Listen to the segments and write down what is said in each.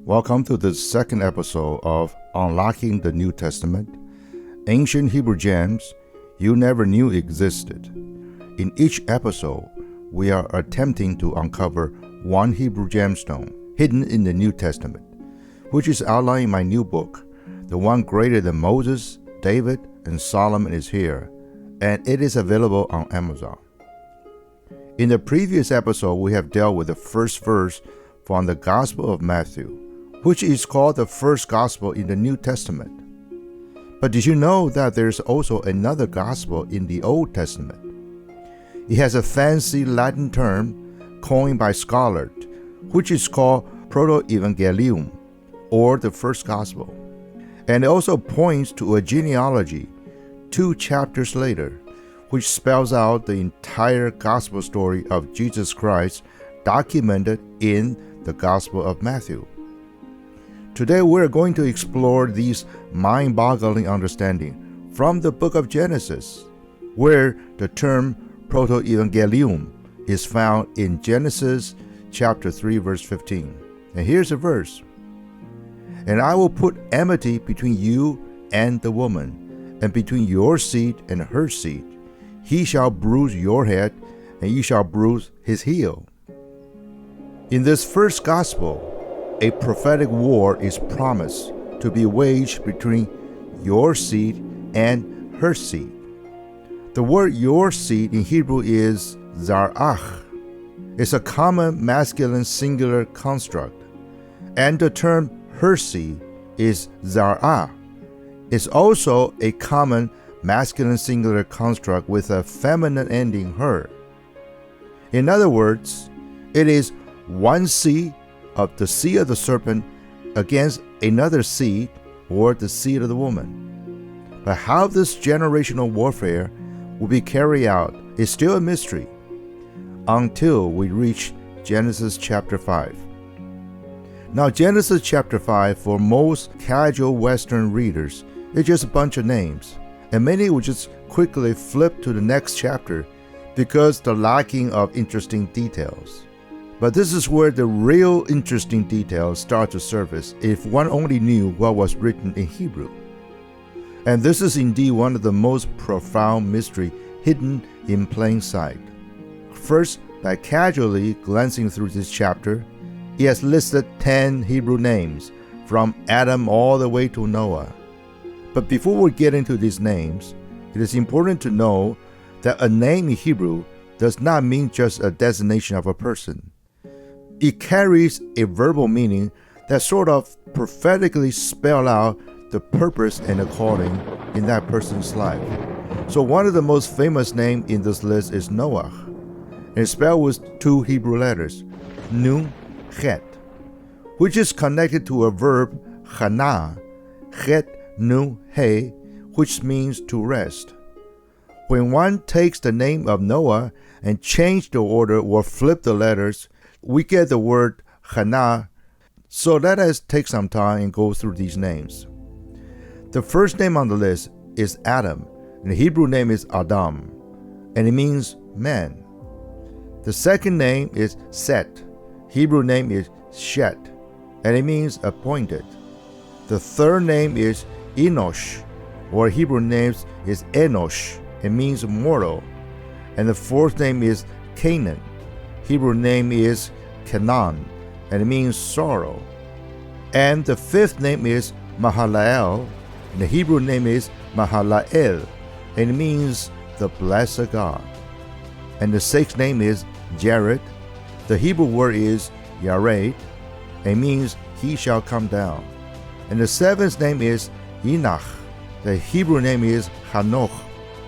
Welcome to the second episode of Unlocking the New Testament, Ancient Hebrew Gems You Never Knew Existed. In each episode, we are attempting to uncover one Hebrew gemstone hidden in the New Testament, which is outlined in my new book. The one greater than Moses, David, and Solomon is here, and it is available on Amazon. In the previous episode, we have dealt with the first verse from the Gospel of Matthew, which is called the first gospel in the New Testament. But did you know that there's also another gospel in the Old Testament? It has a fancy Latin term coined by scholars, which is called protoevangelium, or the first gospel. And it also points to a genealogy 2 chapters later, which spells out the entire gospel story of Jesus Christ documented in the Gospel of Matthew. Today we're going to explore these mind-boggling understanding from the book of Genesis, where the term protoevangelium is found in Genesis chapter 3 verse 15. And here's a verse. And I will put enmity between you and the woman, and between your seed and her seed. He shall bruise your head, and you shall bruise his heel. In this first gospel, a prophetic war is promised to be waged between your seed and her seed. The word your seed in Hebrew is zarach. It's a common masculine singular construct. And the term her seed is zarah. It's also a common masculine singular construct with a feminine ending her. In other words, it is one seed of the seed of the serpent against another seed, or the seed of the woman. But how this generational warfare will be carried out is still a mystery until we reach Genesis chapter 5. Now, Genesis chapter 5, for most casual Western readers, is just a bunch of names, and many will just quickly flip to the next chapter because they're lacking of interesting details. But this is where the real interesting details start to surface if one only knew what was written in Hebrew. And this is indeed one of the most profound mysteries hidden in plain sight. First, by casually glancing through this chapter, he has listed 10 Hebrew names, from Adam all the way to Noah. But before we get into these names, it is important to know that a name in Hebrew does not mean just a designation of a person. It carries a verbal meaning that sort of prophetically spells out the purpose and the calling in that person's life. So one of the most famous names in this list is Noah, and it's spelled with 2 Hebrew letters, Nun, Het, which is connected to a verb, Chana, Het, Nun, He, which means to rest. When one takes the name of Noah and change the order or flip the letters, we get the word Chana. So let us take some time and go through these names. The first name on the list is Adam, and the Hebrew name is Adam, and it means man. The second name is Set. Hebrew name is Shet, and it means appointed. The third name is Enosh, or Hebrew name is Enosh. It means mortal. And the fourth name is Canaan. Hebrew name is Canaan, and it means sorrow. And the fifth name is Mahalalel, and the Hebrew name is Mahalael, and it means the blessed God. And the sixth name is Jared. The Hebrew word is Yared, and it means he shall come down. And the seventh name is Enoch. The Hebrew name is Hanoch.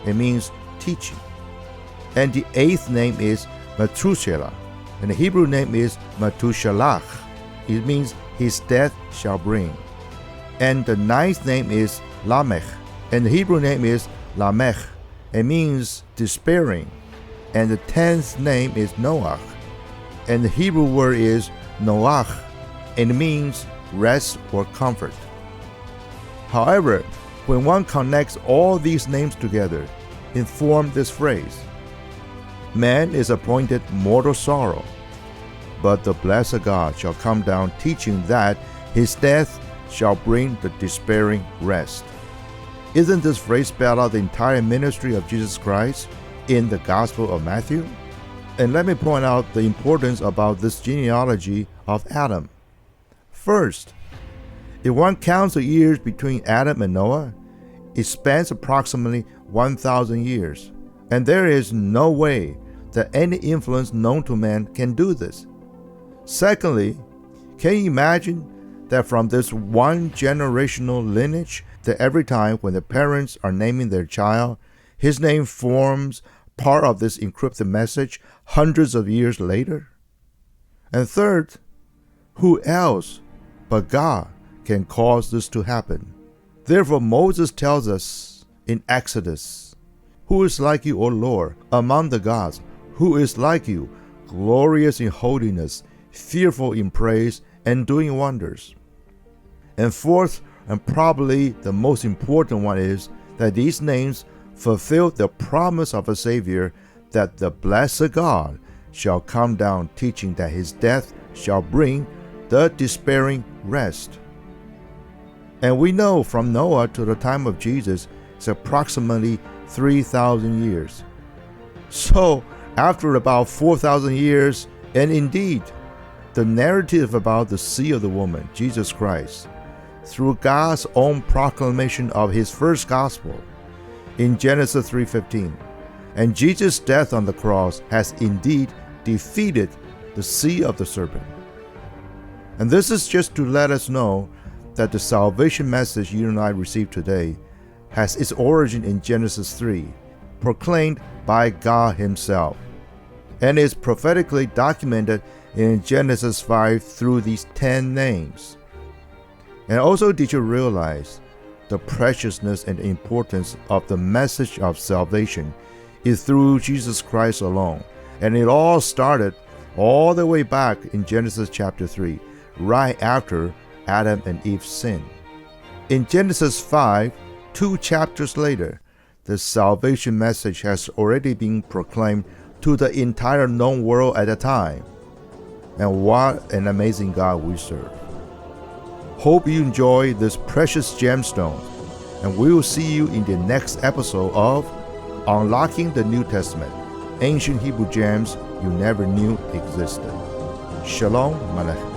It means teaching. And the eighth name is Methuselah, and the Hebrew name is Methushalah. It means his death shall bring. And the ninth name is Lamech, and the Hebrew name is Lamech. It means despairing. And the 10th name is Noah, and the Hebrew word is Noach, and it means rest or comfort. However, when one connects all these names together, inform this phrase. Man is appointed mortal sorrow, but the blessed God shall come down, teaching that his death shall bring the despairing rest. Isn't this phrase spell out the entire ministry of Jesus Christ in the Gospel of Matthew? And let me point out the importance about this genealogy of Adam. First, if one counts the years between Adam and Noah, it spans approximately 1,000 years, and there is no way that any influence known to man can do this. Secondly, can you imagine that from this one generational lineage, that every time when the parents are naming their child, his name forms part of this encrypted message hundreds of years later? And third, who else but God can cause this to happen? Therefore, Moses tells us in Exodus, "Who is like you, O Lord, among the gods? Who is like you, glorious in holiness, fearful in praise, and doing wonders?" And fourth, and probably the most important one, is that these names fulfill the promise of a Savior, that the blessed God shall come down, teaching that his death shall bring the despairing rest. And we know from Noah to the time of Jesus is approximately 3,000 years. So after about 4,000 years, and indeed the narrative about the seed of the woman, Jesus Christ, through God's own proclamation of his first gospel in Genesis 3:15, and Jesus' death on the cross has indeed defeated the seed of the serpent. And this is just to let us know that the salvation message you and I receive today has its origin in Genesis 3, proclaimed by God himself, and is prophetically documented in Genesis 5 through these 10 names. And also, did you realize the preciousness and importance of the message of salvation is through Jesus Christ alone? And it all started all the way back in Genesis chapter 3, right after Adam and Eve sinned. In Genesis 5, 2 chapters later, the salvation message has already been proclaimed to the entire known world at the time. And what an amazing God we serve. Hope you enjoy this precious gemstone, and we will see you in the next episode of Unlocking the New Testament, Ancient Hebrew Gems You Never Knew Existed. Shalom Aleichem.